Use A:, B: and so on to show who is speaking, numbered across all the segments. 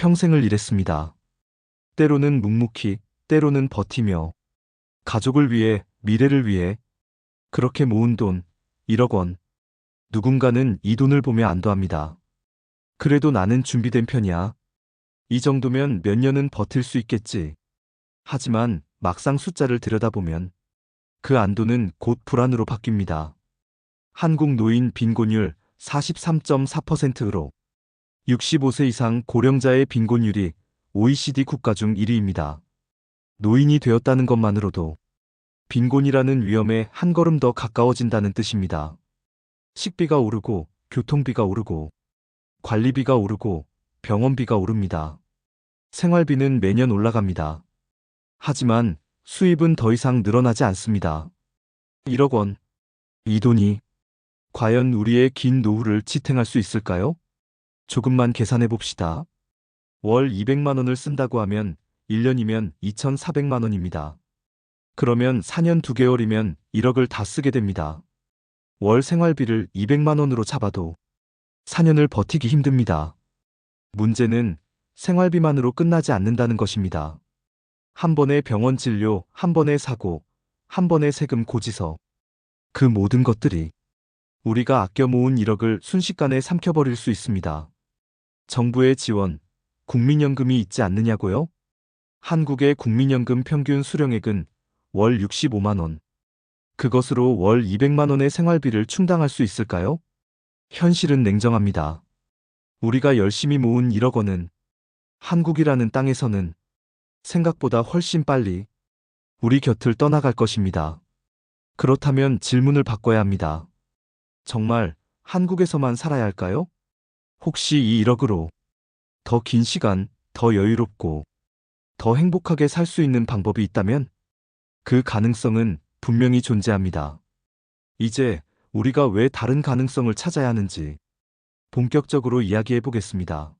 A: 평생을 일했습니다. 때로는 묵묵히, 때로는 버티며, 가족을 위해, 미래를 위해, 그렇게 모은 돈, 1억 원. 누군가는 이 돈을 보며 안도합니다. 그래도 나는 준비된 편이야. 이 정도면 몇 년은 버틸 수 있겠지. 하지만 막상 숫자를 들여다보면 그 안도는 곧 불안으로 바뀝니다. 한국 노인 빈곤율 43.4%로 65세 이상 고령자의 빈곤율이 OECD 국가 중 1위입니다. 노인이 되었다는 것만으로도 빈곤이라는 위험에 한 걸음 더 가까워진다는 뜻입니다. 식비가 오르고, 교통비가 오르고, 관리비가 오르고, 병원비가 오릅니다. 생활비는 매년 올라갑니다. 하지만 수입은 더 이상 늘어나지 않습니다. 1억 원. 이 돈이 과연 우리의 긴 노후를 지탱할 수 있을까요? 조금만 계산해 봅시다. 월 200만 원을 쓴다고 하면 1년이면 2,400만 원입니다. 그러면 4년 2개월이면 1억을 다 쓰게 됩니다. 월 생활비를 200만 원으로 잡아도 4년을 버티기 힘듭니다. 문제는 생활비만으로 끝나지 않는다는 것입니다. 한 번의 병원 진료, 한 번의 사고, 한 번의 세금 고지서. 그 모든 것들이 우리가 아껴 모은 1억을 순식간에 삼켜버릴 수 있습니다. 정부의 지원, 국민연금이 있지 않느냐고요? 한국의 국민연금 평균 수령액은 월 65만 원. 그것으로 월 200만 원의 생활비를 충당할 수 있을까요? 현실은 냉정합니다. 우리가 열심히 모은 1억 원은 한국이라는 땅에서는 생각보다 훨씬 빨리 우리 곁을 떠나갈 것입니다. 그렇다면 질문을 바꿔야 합니다. 정말 한국에서만 살아야 할까요? 혹시 이 1억으로 더 긴 시간, 더 여유롭고, 더 행복하게 살 수 있는 방법이 있다면 그 가능성은 분명히 존재합니다. 이제 우리가 왜 다른 가능성을 찾아야 하는지 본격적으로 이야기해 보겠습니다.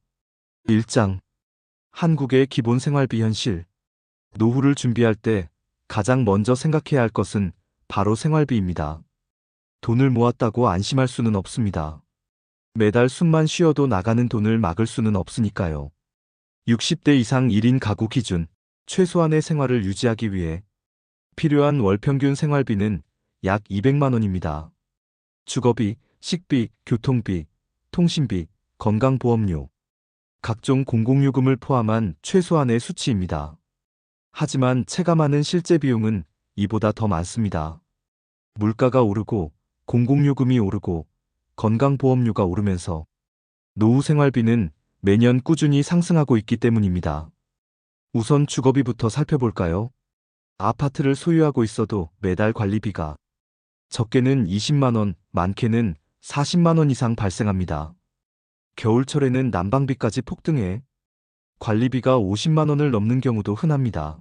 A: 1장. 한국의 기본 생활비 현실. 노후를 준비할 때 가장 먼저 생각해야 할 것은 바로 생활비입니다. 돈을 모았다고 안심할 수는 없습니다. 매달 숨만 쉬어도 나가는 돈을 막을 수는 없으니까요. 60대 이상 1인 가구 기준 최소한의 생활을 유지하기 위해 필요한 월 평균 생활비는 약 200만 원입니다. 주거비, 식비, 교통비, 통신비, 건강보험료, 각종 공공요금을 포함한 최소한의 수치입니다. 하지만 체감하는 실제 비용은 이보다 더 많습니다. 물가가 오르고 공공요금이 오르고 건강보험료가 오르면서 노후 생활비는 매년 꾸준히 상승하고 있기 때문입니다. 우선 주거비부터 살펴볼까요? 아파트를 소유하고 있어도 매달 관리비가 적게는 20만 원, 많게는 40만 원 이상 발생합니다. 겨울철에는 난방비까지 폭등해 관리비가 50만 원을 넘는 경우도 흔합니다.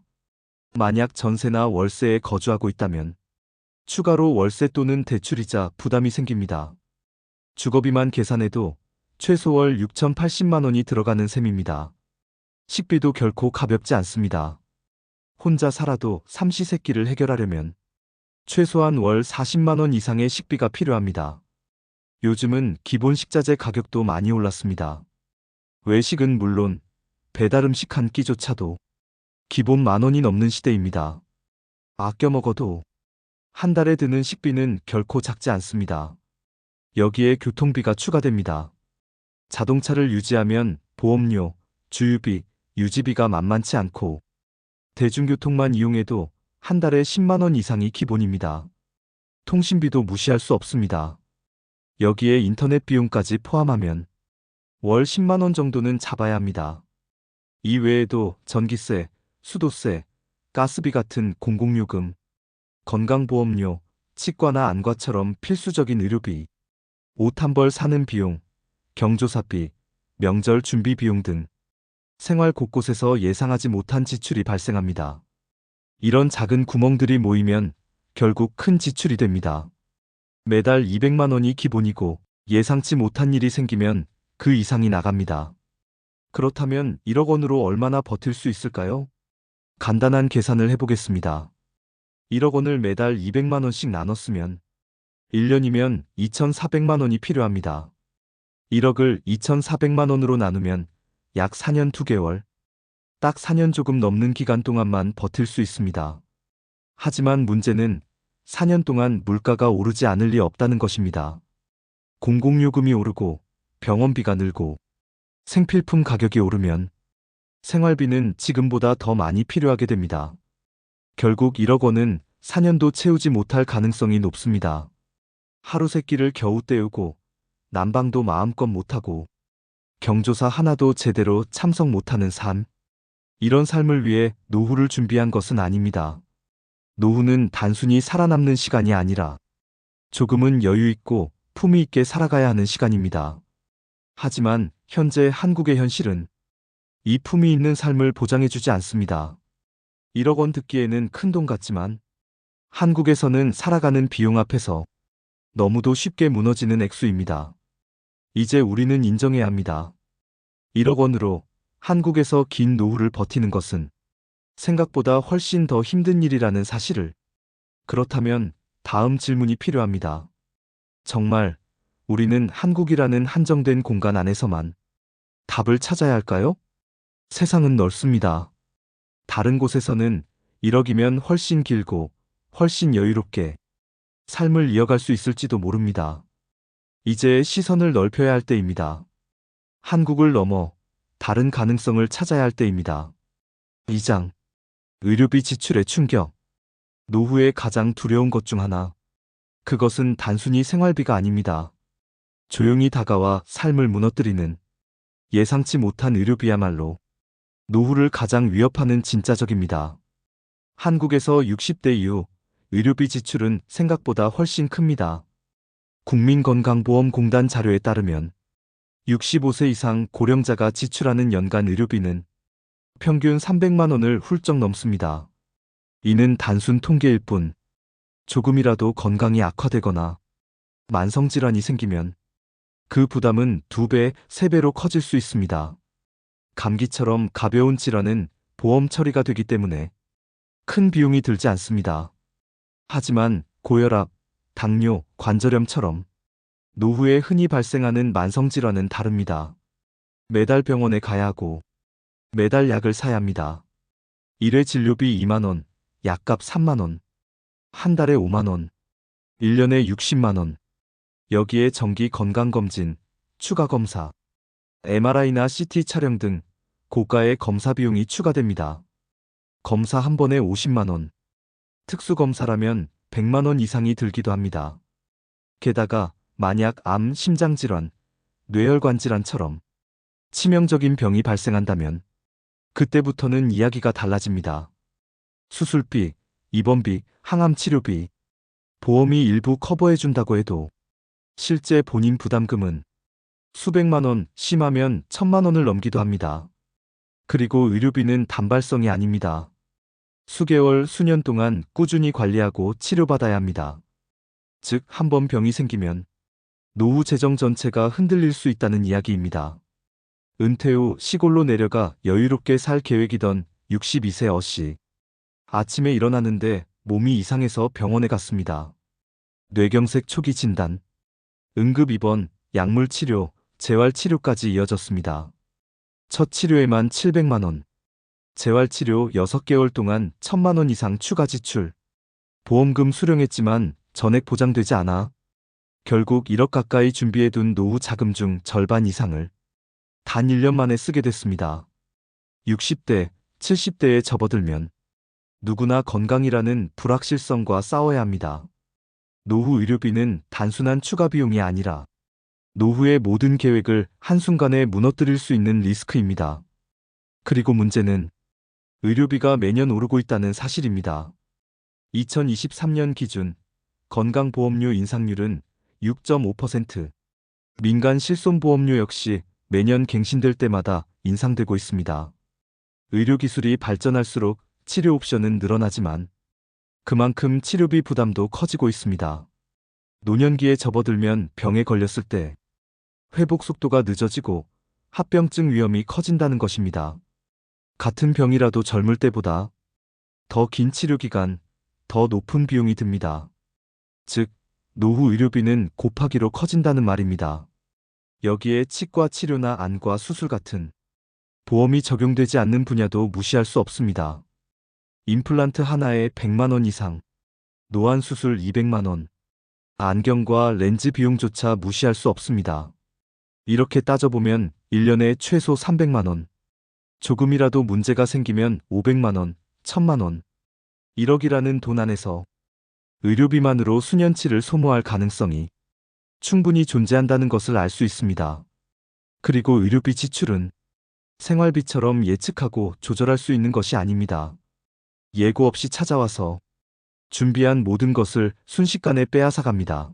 A: 만약 전세나 월세에 거주하고 있다면 추가로 월세 또는 대출이자 부담이 생깁니다. 주거비만 계산해도 최소 월 6,080만 원이 들어가는 셈입니다. 식비도 결코 가볍지 않습니다. 혼자 살아도 삼시세끼를 해결하려면 최소한 월 40만 원 이상의 식비가 필요합니다. 요즘은 기본 식자재 가격도 많이 올랐습니다. 외식은 물론 배달음식 한 끼조차도 기본 10,000원이 넘는 시대입니다. 아껴 먹어도 한 달에 드는 식비는 결코 작지 않습니다. 여기에 교통비가 추가됩니다. 자동차를 유지하면 보험료, 주유비, 유지비가 만만치 않고 대중교통만 이용해도 한 달에 10만 원 이상이 기본입니다. 통신비도 무시할 수 없습니다. 여기에 인터넷 비용까지 포함하면 월 10만 원 정도는 잡아야 합니다. 이 외에도 전기세, 수도세, 가스비 같은 공공요금, 건강보험료, 치과나 안과처럼 필수적인 의료비, 옷 한 벌 사는 비용, 경조사비, 명절 준비 비용 등 생활 곳곳에서 예상하지 못한 지출이 발생합니다. 이런 작은 구멍들이 모이면 결국 큰 지출이 됩니다. 매달 200만 원이 기본이고 예상치 못한 일이 생기면 그 이상이 나갑니다. 그렇다면 1억 원으로 얼마나 버틸 수 있을까요? 간단한 계산을 해보겠습니다. 1억 원을 매달 200만 원씩 나눠 쓰면 1년이면 2,400만 원이 필요합니다. 1억을 2,400만 원으로 나누면 약 4년 2개월, 딱 4년 조금 넘는 기간 동안만 버틸 수 있습니다. 하지만 문제는 4년 동안 물가가 오르지 않을 리 없다는 것입니다. 공공요금이 오르고 병원비가 늘고 생필품 가격이 오르면 생활비는 지금보다 더 많이 필요하게 됩니다. 결국 1억 원은 4년도 채우지 못할 가능성이 높습니다. 하루 세끼를 겨우 때우고 난방도 마음껏 못하고 경조사 하나도 제대로 참석 못하는 삶. 이런 삶을 위해 노후를 준비한 것은 아닙니다. 노후는 단순히 살아남는 시간이 아니라 조금은 여유 있고 품위 있게 살아가야 하는 시간입니다. 하지만 현재 한국의 현실은 이 품위 있는 삶을 보장해주지 않습니다. 1억 원 듣기에는 큰돈 같지만 한국에서는 살아가는 비용 앞에서 너무도 쉽게 무너지는 액수입니다. 이제 우리는 인정해야 합니다. 1억 원으로 한국에서 긴 노후를 버티는 것은 생각보다 훨씬 더 힘든 일이라는 사실을. 그렇다면 다음 질문이 필요합니다. 정말 우리는 한국이라는 한정된 공간 안에서만 답을 찾아야 할까요? 세상은 넓습니다. 다른 곳에서는 1억이면 훨씬 길고 훨씬 여유롭게 삶을 이어갈 수 있을지도 모릅니다. 이제 시선을 넓혀야 할 때입니다. 한국을 넘어 다른 가능성을 찾아야 할 때입니다. 2장. 의료비 지출의 충격. 노후의 가장 두려운 것 중 하나. 그것은 단순히 생활비가 아닙니다. 조용히 다가와 삶을 무너뜨리는 예상치 못한 의료비야말로 노후를 가장 위협하는 진짜적입니다. 한국에서 60대 이후 의료비 지출은 생각보다 훨씬 큽니다. 국민건강보험공단 자료에 따르면 65세 이상 고령자가 지출하는 연간 의료비는 평균 300만 원을 훌쩍 넘습니다. 이는 단순 통계일 뿐, 조금이라도 건강이 악화되거나 만성질환이 생기면 그 부담은 2배, 3배로 커질 수 있습니다. 감기처럼 가벼운 질환은 보험 처리가 되기 때문에 큰 비용이 들지 않습니다. 하지만 고혈압, 당뇨, 관절염처럼 노후에 흔히 발생하는 만성질환은 다릅니다. 매달 병원에 가야 하고 매달 약을 사야 합니다. 1회 진료비 2만 원, 약값 3만 원, 한 달에 5만 원, 1년에 60만 원. 여기에 정기 건강검진, 추가 검사, MRI나 CT 촬영 등 고가의 검사 비용이 추가됩니다. 검사 한 번에 50만 원, 특수검사라면 100만 원 이상이 들기도 합니다. 게다가 만약 암, 심장질환, 뇌혈관 질환처럼 치명적인 병이 발생한다면 그때부터는 이야기가 달라집니다. 수술비, 입원비, 항암치료비, 보험이 일부 커버해준다고 해도 실제 본인 부담금은 수백만 원, 심하면 1,000만 원을 넘기도 합니다. 그리고 의료비는 단발성이 아닙니다. 수개월, 수년 동안 꾸준히 관리하고 치료받아야 합니다. 즉, 한 번 병이 생기면 노후 재정 전체가 흔들릴 수 있다는 이야기입니다. 은퇴 후 시골로 내려가 여유롭게 살 계획이던 62세 어씨. 아침에 일어나는데 몸이 이상해서 병원에 갔습니다. 뇌경색 초기 진단, 응급 입원, 약물 치료, 재활 치료까지 이어졌습니다. 첫 치료에만 700만 원, 재활 치료 6개월 동안 1,000만 원 이상 추가 지출. 보험금 수령했지만 전액 보장되지 않아 결국 1억 가까이 준비해둔 노후 자금 중 절반 이상을 단 1년 만에 쓰게 됐습니다. 60대, 70대에 접어들면 누구나 건강이라는 불확실성과 싸워야 합니다. 노후 의료비는 단순한 추가 비용이 아니라 노후의 모든 계획을 한순간에 무너뜨릴 수 있는 리스크입니다. 그리고 문제는 의료비가 매년 오르고 있다는 사실입니다. 2023년 기준 건강보험료 인상률은 6.5%, 민간 실손보험료 역시 매년 갱신될 때마다 인상되고 있습니다. 의료기술이 발전할수록 치료 옵션은 늘어나지만 그만큼 치료비 부담도 커지고 있습니다. 노년기에 접어들면 병에 걸렸을 때 회복 속도가 늦어지고 합병증 위험이 커진다는 것입니다. 같은 병이라도 젊을 때보다 더 긴 치료 기간, 더 높은 비용이 듭니다. 즉, 노후 의료비는 곱하기로 커진다는 말입니다. 여기에 치과 치료나 안과 수술 같은 보험이 적용되지 않는 분야도 무시할 수 없습니다. 임플란트 하나에 100만 원 이상, 노안 수술 200만 원, 안경과 렌즈 비용조차 무시할 수 없습니다. 이렇게 따져보면 1년에 최소 300만 원, 조금이라도 문제가 생기면 500만 원, 1000만 원, 1억이라는 돈 안에서 의료비만으로 수년치를 소모할 가능성이 충분히 존재한다는 것을 알 수 있습니다. 그리고 의료비 지출은 생활비처럼 예측하고 조절할 수 있는 것이 아닙니다. 예고 없이 찾아와서 준비한 모든 것을 순식간에 빼앗아 갑니다.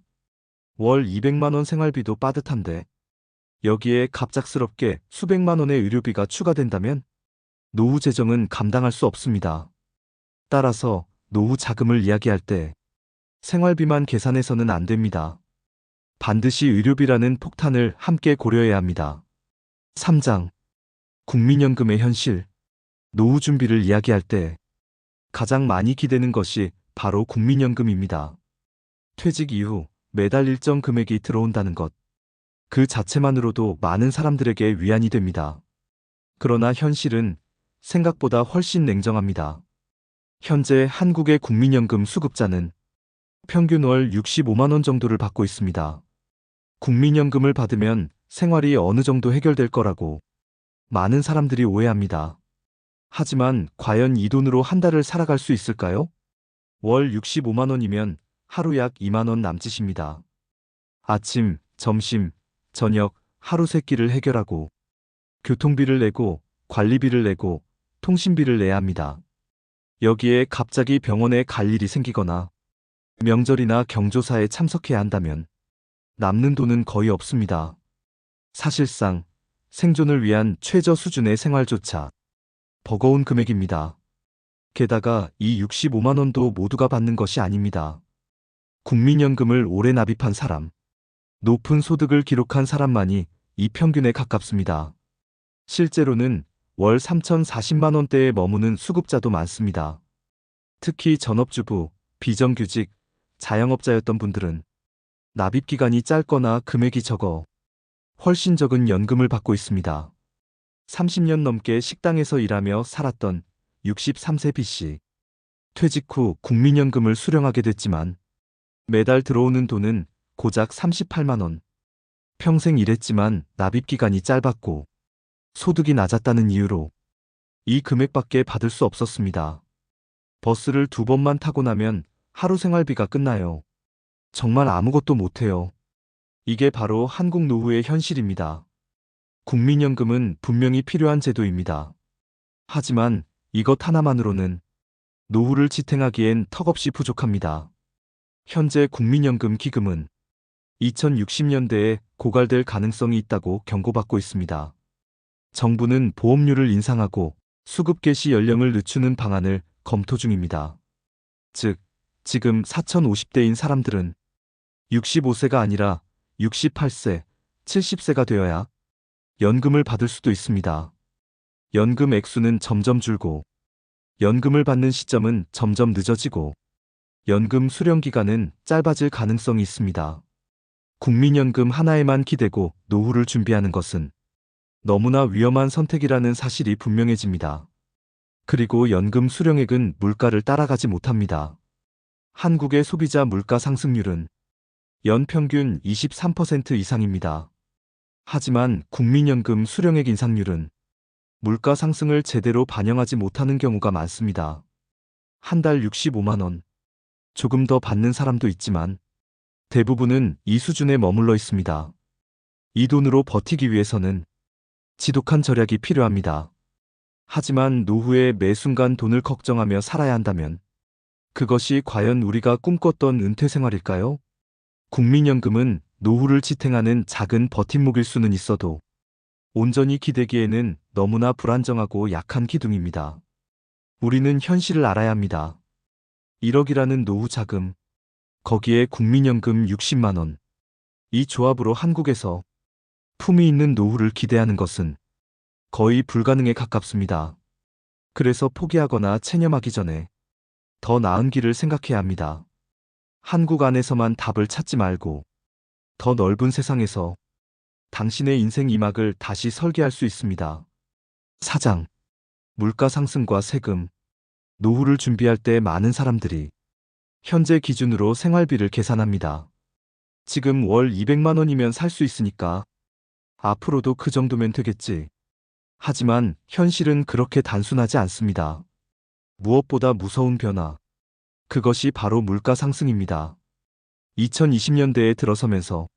A: 월 200만 원 생활비도 빠듯한데 여기에 갑작스럽게 수백만 원의 의료비가 추가된다면 노후 재정은 감당할 수 없습니다. 따라서 노후 자금을 이야기할 때 생활비만 계산해서는 안 됩니다. 반드시 의료비라는 폭탄을 함께 고려해야 합니다. 3장 국민연금의 현실. 노후 준비를 이야기할 때 가장 많이 기대는 것이 바로 국민연금입니다. 퇴직 이후 매달 일정 금액이 들어온다는 것. 그 자체만으로도 많은 사람들에게 위안이 됩니다. 그러나 현실은 생각보다 훨씬 냉정합니다. 현재 한국의 국민연금 수급자는 평균 월 65만 원 정도를 받고 있습니다. 국민연금을 받으면 생활이 어느 정도 해결될 거라고 많은 사람들이 오해합니다. 하지만 과연 이 돈으로 한 달을 살아갈 수 있을까요? 월 65만 원이면 하루 약 2만 원 남짓입니다. 아침, 점심, 저녁, 하루 세 끼를 해결하고 교통비를 내고 관리비를 내고 통신비를 내야 합니다. 여기에 갑자기 병원에 갈 일이 생기거나 명절이나 경조사에 참석해야 한다면 남는 돈은 거의 없습니다. 사실상 생존을 위한 최저 수준의 생활조차 버거운 금액입니다. 게다가 이 65만 원도 모두가 받는 것이 아닙니다. 국민연금을 오래 납입한 사람, 높은 소득을 기록한 사람만이 이 평균에 가깝습니다. 실제로는 월 3,040만 원대에 머무는 수급자도 많습니다. 특히 전업주부, 비정규직, 자영업자였던 분들은 납입 기간이 짧거나 금액이 적어 훨씬 적은 연금을 받고 있습니다. 30년 넘게 식당에서 일하며 살았던 63세 B씨. 퇴직 후 국민연금을 수령하게 됐지만 매달 들어오는 돈은 고작 38만 원. 평생 일했지만 납입 기간이 짧았고 소득이 낮았다는 이유로 이 금액밖에 받을 수 없었습니다. 버스를 2번만 타고 나면 하루 생활비가 끝나요. 정말 아무것도 못해요. 이게 바로 한국 노후의 현실입니다. 국민연금은 분명히 필요한 제도입니다. 하지만 이것 하나만으로는 노후를 지탱하기엔 턱없이 부족합니다. 현재 국민연금 기금은 2060년대에 고갈될 가능성이 있다고 경고받고 있습니다. 정부는 보험료를 인상하고 수급 개시 연령을 늦추는 방안을 검토 중입니다. 즉, 지금 4050대인 사람들은 65세가 아니라 68세, 70세가 되어야 연금을 받을 수도 있습니다. 연금 액수는 점점 줄고 연금을 받는 시점은 점점 늦어지고 연금 수령 기간은 짧아질 가능성이 있습니다. 국민연금 하나에만 기대고 노후를 준비하는 것은 너무나 위험한 선택이라는 사실이 분명해집니다. 그리고 연금 수령액은 물가를 따라가지 못합니다. 한국의 소비자 물가 상승률은 연평균 23% 이상입니다. 하지만 국민연금 수령액 인상률은 물가 상승을 제대로 반영하지 못하는 경우가 많습니다. 한 달 65만 원. 조금 더 받는 사람도 있지만 대부분은 이 수준에 머물러 있습니다. 이 돈으로 버티기 위해서는 지독한 절약이 필요합니다. 하지만 노후에 매 순간 돈을 걱정하며 살아야 한다면 그것이 과연 우리가 꿈꿨던 은퇴 생활일까요? 국민연금은 노후를 지탱하는 작은 버팀목일 수는 있어도 온전히 기대기에는 너무나 불안정하고 약한 기둥입니다. 우리는 현실을 알아야 합니다. 1억이라는 노후 자금, 거기에 국민연금 60만 원. 이 조합으로 한국에서 품위 있는 노후를 기대하는 것은 거의 불가능에 가깝습니다. 그래서 포기하거나 체념하기 전에 더 나은 길을 생각해야 합니다. 한국 안에서만 답을 찾지 말고 더 넓은 세상에서 당신의 인생 이막을 다시 설계할 수 있습니다. 사장. 물가 상승과 세금, 노후를 준비할 때 많은 사람들이 현재 기준으로 생활비를 계산합니다. 지금 월 200만 원이면 살 수 있으니까 앞으로도 그 정도면 되겠지. 하지만 현실은 그렇게 단순하지 않습니다. 무엇보다 무서운 변화. 그것이 바로 물가 상승입니다. 2020년대에 들어서면서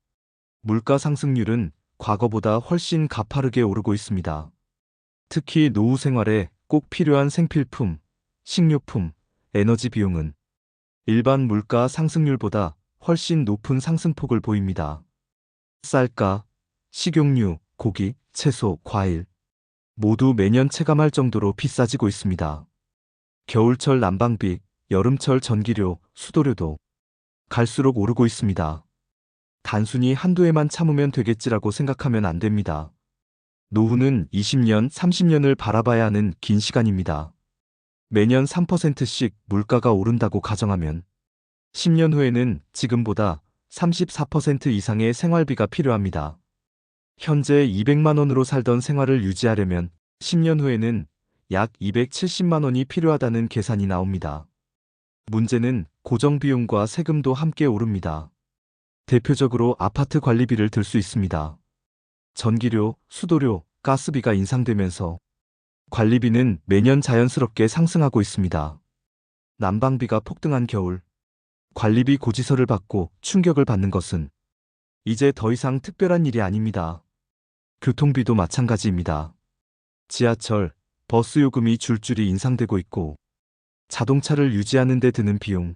A: 물가 상승률은 과거보다 훨씬 가파르게 오르고 있습니다. 특히 노후 생활에 꼭 필요한 생필품, 식료품, 에너지 비용은 일반 물가 상승률보다 훨씬 높은 상승폭을 보입니다. 쌀가, 식용유, 고기, 채소, 과일 모두 매년 체감할 정도로 비싸지고 있습니다. 겨울철 난방비, 여름철 전기료, 수도료도 갈수록 오르고 있습니다. 단순히 한두 해만 참으면 되겠지라고 생각하면 안 됩니다. 노후는 20년, 30년을 바라봐야 하는 긴 시간입니다. 매년 3%씩 물가가 오른다고 가정하면 10년 후에는 지금보다 34% 이상의 생활비가 필요합니다. 현재 200만 원으로 살던 생활을 유지하려면 10년 후에는 약 270만 원이 필요하다는 계산이 나옵니다. 문제는 고정비용과 세금도 함께 오릅니다. 대표적으로 아파트 관리비를 들 수 있습니다. 전기료, 수도료, 가스비가 인상되면서 관리비는 매년 자연스럽게 상승하고 있습니다. 난방비가 폭등한 겨울, 관리비 고지서를 받고 충격을 받는 것은 이제 더 이상 특별한 일이 아닙니다. 교통비도 마찬가지입니다. 지하철, 버스 요금이 줄줄이 인상되고 있고 자동차를 유지하는 데 드는 비용,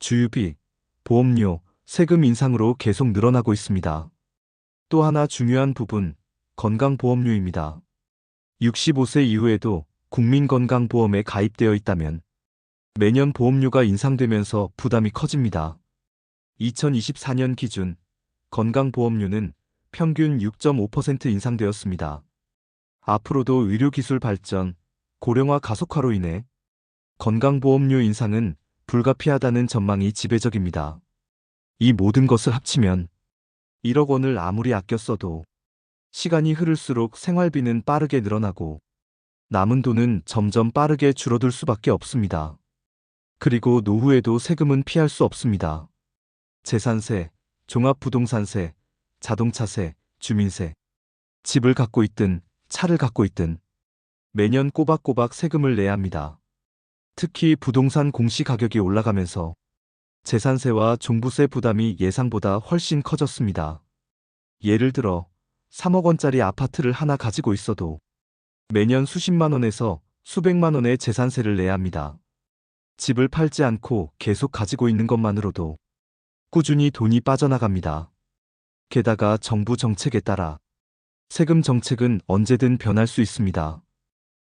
A: 주유비, 보험료, 세금 인상으로 계속 늘어나고 있습니다. 또 하나 중요한 부분, 건강보험료입니다. 65세 이후에도 국민건강보험에 가입되어 있다면 매년 보험료가 인상되면서 부담이 커집니다. 2024년 기준 건강보험료는 평균 6.5% 인상되었습니다. 앞으로도 의료기술 발전, 고령화 가속화로 인해 건강보험료 인상은 불가피하다는 전망이 지배적입니다. 이 모든 것을 합치면 1억 원을 아무리 아껴 써도 시간이 흐를수록 생활비는 빠르게 늘어나고 남은 돈은 점점 빠르게 줄어들 수밖에 없습니다. 그리고 노후에도 세금은 피할 수 없습니다. 재산세, 종합부동산세, 자동차세, 주민세, 집을 갖고 있든 차를 갖고 있든 매년 꼬박꼬박 세금을 내야 합니다. 특히 부동산 공시가격이 올라가면서 재산세와 종부세 부담이 예상보다 훨씬 커졌습니다. 예를 들어 3억 원짜리 아파트를 하나 가지고 있어도 매년 수십만 원에서 수백만 원의 재산세를 내야 합니다. 집을 팔지 않고 계속 가지고 있는 것만으로도 꾸준히 돈이 빠져나갑니다. 게다가 정부 정책에 따라 세금 정책은 언제든 변할 수 있습니다.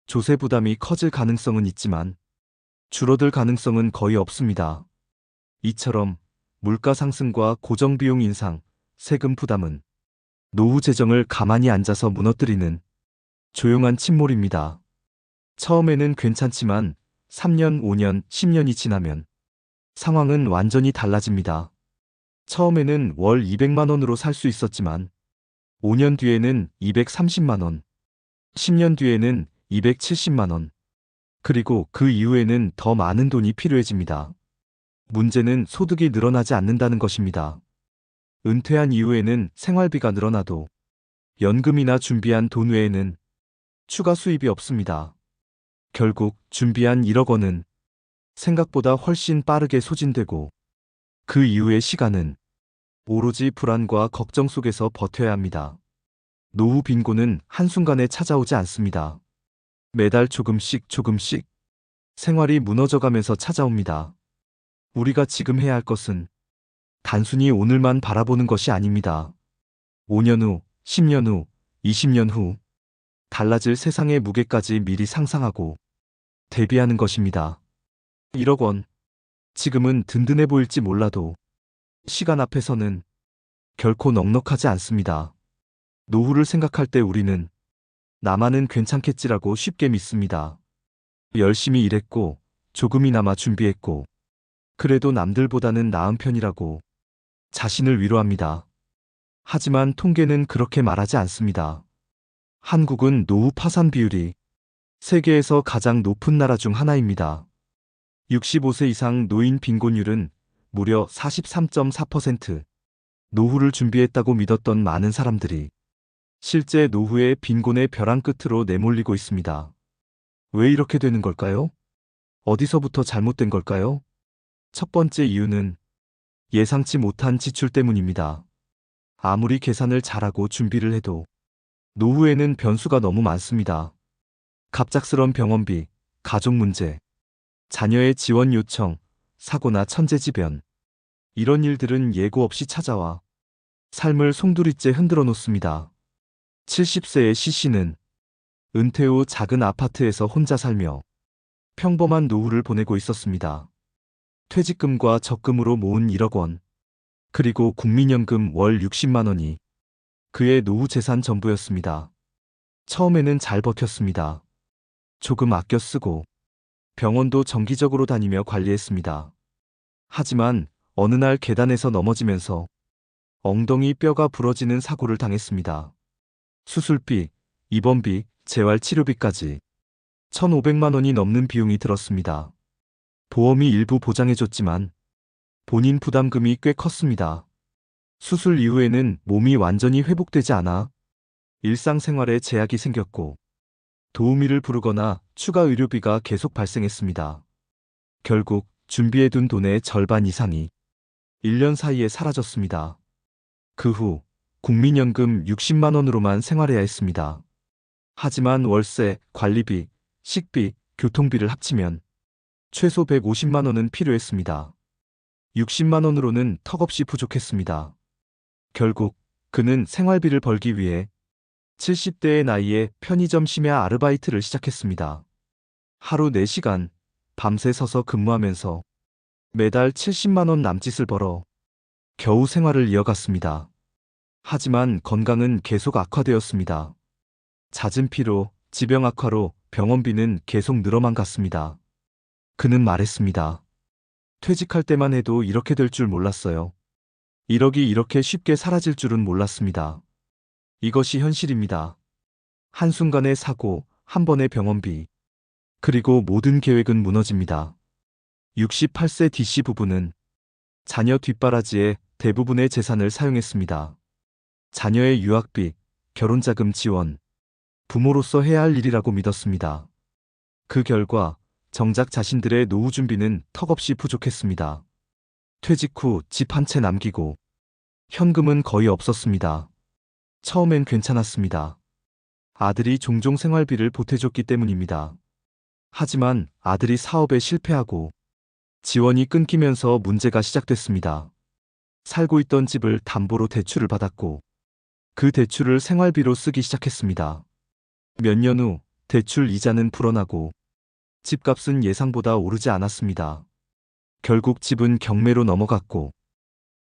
A: 조세 부담이 커질 가능성은 있지만 줄어들 가능성은 거의 없습니다. 이처럼 물가 상승과 고정비용 인상, 세금 부담은 노후 재정을 가만히 앉아서 무너뜨리는 조용한 침몰입니다. 처음에는 괜찮지만 3년, 5년, 10년이 지나면 상황은 완전히 달라집니다. 처음에는 월 200만 원으로 살 수 있었지만 5년 뒤에는 230만 원, 10년 뒤에는 270만 원, 그리고 그 이후에는 더 많은 돈이 필요해집니다. 문제는 소득이 늘어나지 않는다는 것입니다. 은퇴한 이후에는 생활비가 늘어나도 연금이나 준비한 돈 외에는 추가 수입이 없습니다. 결국 준비한 1억 원은 생각보다 훨씬 빠르게 소진되고 그 이후의 시간은 오로지 불안과 걱정 속에서 버텨야 합니다. 노후 빈곤은 한순간에 찾아오지 않습니다. 매달 조금씩 조금씩 생활이 무너져가면서 찾아옵니다. 우리가 지금 해야 할 것은 단순히 오늘만 바라보는 것이 아닙니다. 5년 후, 10년 후, 20년 후 달라질 세상의 무게까지 미리 상상하고 대비하는 것입니다. 1억 원. 지금은 든든해 보일지 몰라도 시간 앞에서는 결코 넉넉하지 않습니다. 노후를 생각할 때 우리는 나만은 괜찮겠지라고 쉽게 믿습니다. 열심히 일했고 조금이나마 준비했고 그래도 남들보다는 나은 편이라고 자신을 위로합니다. 하지만 통계는 그렇게 말하지 않습니다. 한국은 노후 파산 비율이 세계에서 가장 높은 나라 중 하나입니다. 65세 이상 노인 빈곤율은 무려 43.4%. 노후를 준비했다고 믿었던 많은 사람들이 실제 노후의 빈곤의 벼랑 끝으로 내몰리고 있습니다. 왜 이렇게 되는 걸까요? 어디서부터 잘못된 걸까요? 첫 번째 이유는 예상치 못한 지출 때문입니다. 아무리 계산을 잘하고 준비를 해도 노후에는 변수가 너무 많습니다. 갑작스런 병원비, 가족 문제, 자녀의 지원 요청, 사고나 천재지변. 이런 일들은 예고 없이 찾아와 삶을 송두리째 흔들어 놓습니다. 70세의 시씨는 은퇴 후 작은 아파트에서 혼자 살며 평범한 노후를 보내고 있었습니다. 퇴직금과 적금으로 모은 1억 원, 그리고 국민연금 월 60만 원이 그의 노후 재산 전부였습니다. 처음에는 잘 버텼습니다. 조금 아껴 쓰고 병원도 정기적으로 다니며 관리했습니다. 하지만 어느 날 계단에서 넘어지면서 엉덩이 뼈가 부러지는 사고를 당했습니다. 수술비, 입원비, 재활치료비까지 1,500만 원이 넘는 비용이 들었습니다. 보험이 일부 보장해줬지만 본인 부담금이 꽤 컸습니다. 수술 이후에는 몸이 완전히 회복되지 않아 일상생활에 제약이 생겼고 도우미를 부르거나 추가 의료비가 계속 발생했습니다. 결국 준비해둔 돈의 절반 이상이 1년 사이에 사라졌습니다. 그 후 국민연금 60만 원으로만 생활해야 했습니다. 하지만 월세, 관리비, 식비, 교통비를 합치면 최소 150만 원은 필요했습니다. 60만 원으로는 턱없이 부족했습니다. 결국 그는 생활비를 벌기 위해 70대의 나이에 편의점 심야 아르바이트를 시작했습니다. 하루 4시간 밤새 서서 근무하면서 매달 70만 원 남짓을 벌어 겨우 생활을 이어갔습니다. 하지만 건강은 계속 악화되었습니다. 잦은 피로, 지병 악화로 병원비는 계속 늘어만 갔습니다. 그는 말했습니다. 퇴직할 때만 해도 이렇게 될 줄 몰랐어요. 1억이 이렇게 쉽게 사라질 줄은 몰랐습니다. 이것이 현실입니다. 한순간의 사고, 한 번의 병원비, 그리고 모든 계획은 무너집니다. 68세 D씨 부부는 자녀 뒷바라지에 대부분의 재산을 사용했습니다. 자녀의 유학비, 결혼자금 지원, 부모로서 해야 할 일이라고 믿었습니다. 그 결과 정작 자신들의 노후 준비는 턱없이 부족했습니다. 퇴직 후 집 한 채 남기고 현금은 거의 없었습니다. 처음엔 괜찮았습니다. 아들이 종종 생활비를 보태줬기 때문입니다. 하지만 아들이 사업에 실패하고 지원이 끊기면서 문제가 시작됐습니다. 살고 있던 집을 담보로 대출을 받았고 그 대출을 생활비로 쓰기 시작했습니다. 몇 년 후 대출 이자는 불어나고 집값은 예상보다 오르지 않았습니다. 결국 집은 경매로 넘어갔고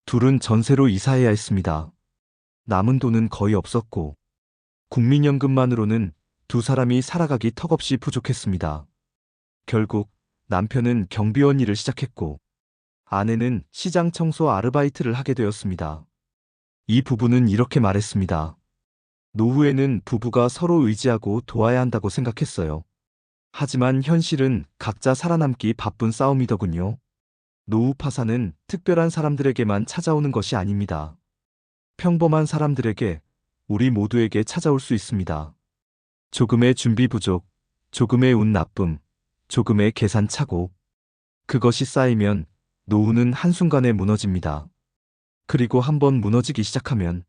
A: 둘은 전세로 이사해야 했습니다. 남은 돈은 거의 없었고 국민연금만으로는 두 사람이 살아가기 턱없이 부족했습니다. 결국 남편은 경비원 일을 시작했고 아내는 시장 청소 아르바이트를 하게 되었습니다. 이 부부는 이렇게 말했습니다. 노후에는 부부가 서로 의지하고 도와야 한다고 생각했어요. 하지만 현실은 각자 살아남기 바쁜 싸움이더군요. 노후 파산은 특별한 사람들에게만 찾아오는 것이 아닙니다. 평범한 사람들에게, 우리 모두에게 찾아올 수 있습니다. 조금의 준비 부족, 조금의 운 나쁨, 조금의 계산 착오. 그것이 쌓이면 노후는 한순간에 무너집니다. 그리고 한번 무너지기 시작하면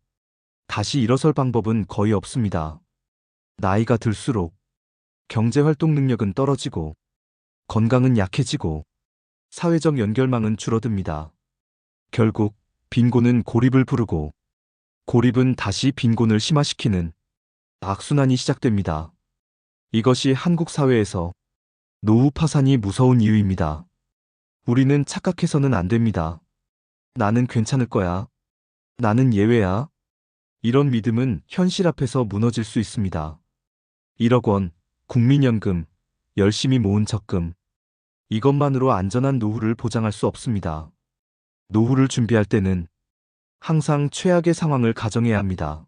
A: 다시 일어설 방법은 거의 없습니다. 나이가 들수록 경제활동 능력은 떨어지고 건강은 약해지고 사회적 연결망은 줄어듭니다. 결국 빈곤은 고립을 부르고 고립은 다시 빈곤을 심화시키는 악순환이 시작됩니다. 이것이 한국 사회에서 노후 파산이 무서운 이유입니다. 우리는 착각해서는 안 됩니다. 나는 괜찮을 거야. 나는 예외야. 이런 믿음은 현실 앞에서 무너질 수 있습니다. 1억 원, 국민연금, 열심히 모은 적금. 이것만으로 안전한 노후를 보장할 수 없습니다. 노후를 준비할 때는 항상 최악의 상황을 가정해야 합니다.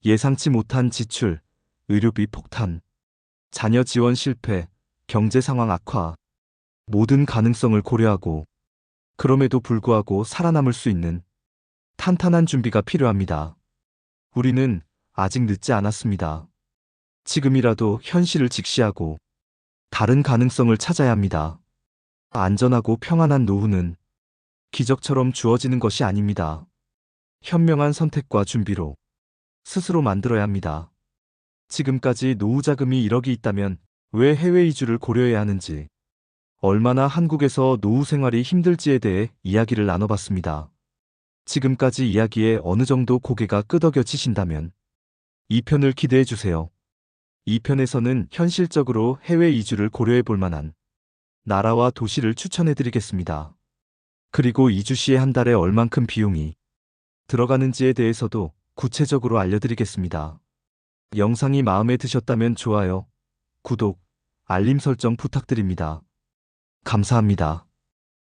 A: 예상치 못한 지출, 의료비 폭탄, 자녀 지원 실패, 경제 상황 악화, 모든 가능성을 고려하고 그럼에도 불구하고 살아남을 수 있는 탄탄한 준비가 필요합니다. 우리는 아직 늦지 않았습니다. 지금이라도 현실을 직시하고 다른 가능성을 찾아야 합니다. 안전하고 평안한 노후는 기적처럼 주어지는 것이 아닙니다. 현명한 선택과 준비로 스스로 만들어야 합니다. 지금까지 노후 자금이 1억이 있다면 왜 해외 이주를 고려해야 하는지, 얼마나 한국에서 노후 생활이 힘들지에 대해 이야기를 나눠봤습니다. 지금까지 이야기에 어느 정도 고개가 끄덕여지신다면 2편을 기대해 주세요. 2편에서는 현실적으로 해외 이주를 고려해 볼 만한 나라와 도시를 추천해 드리겠습니다. 그리고 이주 시에 한 달에 얼만큼 비용이 들어가는지에 대해서도 구체적으로 알려드리겠습니다. 영상이 마음에 드셨다면 좋아요, 구독, 알림 설정 부탁드립니다. 감사합니다.